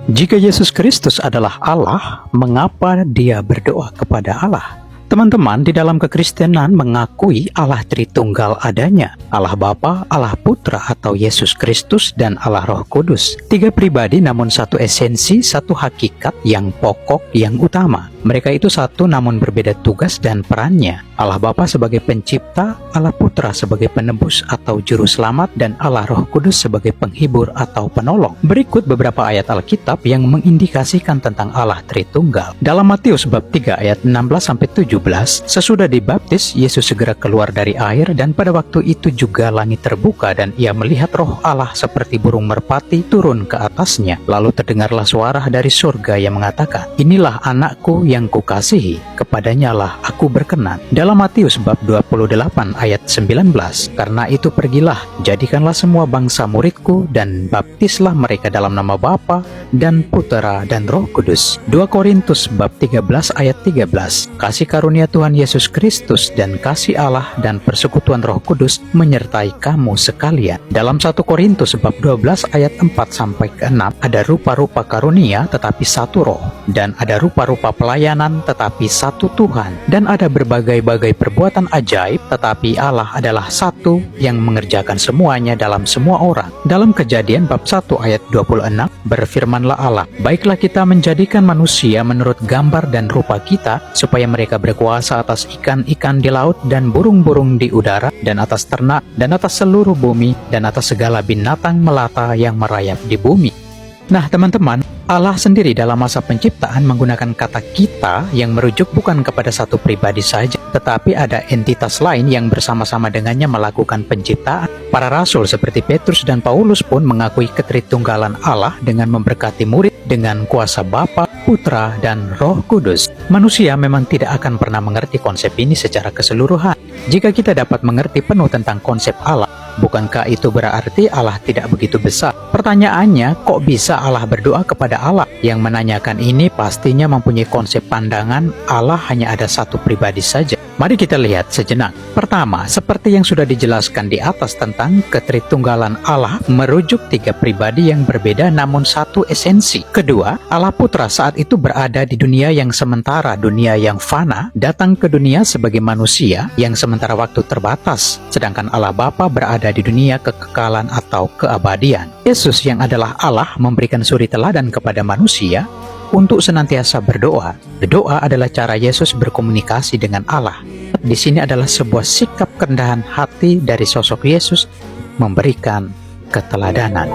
Jika Yesus Kristus adalah Allah, mengapa Dia berdoa kepada Allah? Teman-teman, di dalam kekristenan mengakui Allah Tritunggal adanya, Allah Bapa, Allah Putra atau Yesus Kristus, dan Allah Roh Kudus. Tiga pribadi namun satu esensi, satu hakikat yang pokok, yang utama. Mereka itu satu namun berbeda tugas dan perannya. Allah Bapa sebagai pencipta, Allah Putra sebagai penebus atau juru selamat, dan Allah Roh Kudus sebagai penghibur atau penolong. Berikut beberapa ayat Alkitab yang mengindikasikan tentang Allah Tritunggal. Dalam Matius bab 3 ayat 16-17, sesudah dibaptis, Yesus segera keluar dari air, dan pada waktu itu juga langit terbuka dan ia melihat Roh Allah seperti burung merpati turun ke atasnya. Lalu terdengarlah suara dari surga yang mengatakan, "Inilah anakku yang kukasihi, kepadanya lah aku berkenan." Dalam Matius bab 28 ayat 19, "Karena itu pergilah, jadikanlah semua bangsa muridku, dan baptislah mereka dalam nama Bapa dan Putera dan Roh Kudus." 2 Korintus bab 13 ayat 13, "Kasih karunia Tuhan Yesus Kristus dan kasih Allah dan persekutuan Roh Kudus menyertai kamu sekalian." Dalam 1 Korintus bab 12 ayat 4-6, "Ada rupa-rupa karunia tetapi satu roh, dan ada rupa-rupa pelayanan tetapi satu Tuhan, dan ada berbagai-bagai perbuatan ajaib, tetapi Allah adalah satu yang mengerjakan semuanya dalam semua orang." Dalam Kejadian bab 1 ayat 26, "Berfirmanlah Allah, baiklah kita menjadikan manusia menurut gambar dan rupa kita, supaya mereka berkuasa atas ikan-ikan di laut dan burung-burung di udara, dan atas ternak, dan atas seluruh bumi, dan atas segala binatang melata yang merayap di bumi." Nah teman-teman, Allah sendiri dalam masa penciptaan menggunakan kata kita yang merujuk bukan kepada satu pribadi saja, tetapi ada entitas lain yang bersama-sama dengannya melakukan penciptaan. Para rasul seperti Petrus dan Paulus pun mengakui ketritunggalan Allah dengan memberkati murid dengan kuasa Bapa, Putra, dan Roh Kudus. Manusia memang tidak akan pernah mengerti konsep ini secara keseluruhan. Jika kita dapat mengerti penuh tentang konsep Allah, bukankah itu berarti Allah tidak begitu besar? Pertanyaannya, kok bisa Allah berdoa kepada Allah? Yang menanyakan ini pastinya mempunyai konsep pandangan Allah hanya ada satu pribadi saja. Mari kita lihat sejenak. Pertama, seperti yang sudah dijelaskan di atas tentang ketritunggalan Allah merujuk tiga pribadi yang berbeda namun satu esensi. Kedua, Allah Putra saat itu berada di dunia yang sementara, dunia yang fana, datang ke dunia sebagai manusia yang sementara waktu terbatas. Sedangkan Allah Bapa berada di dunia kekekalan atau keabadian. Yesus yang adalah Allah memberikan suri teladan kepada manusia untuk senantiasa berdoa. Berdoa adalah cara Yesus berkomunikasi dengan Allah. Di sini adalah sebuah sikap kerendahan hati dari sosok Yesus memberikan keteladanan.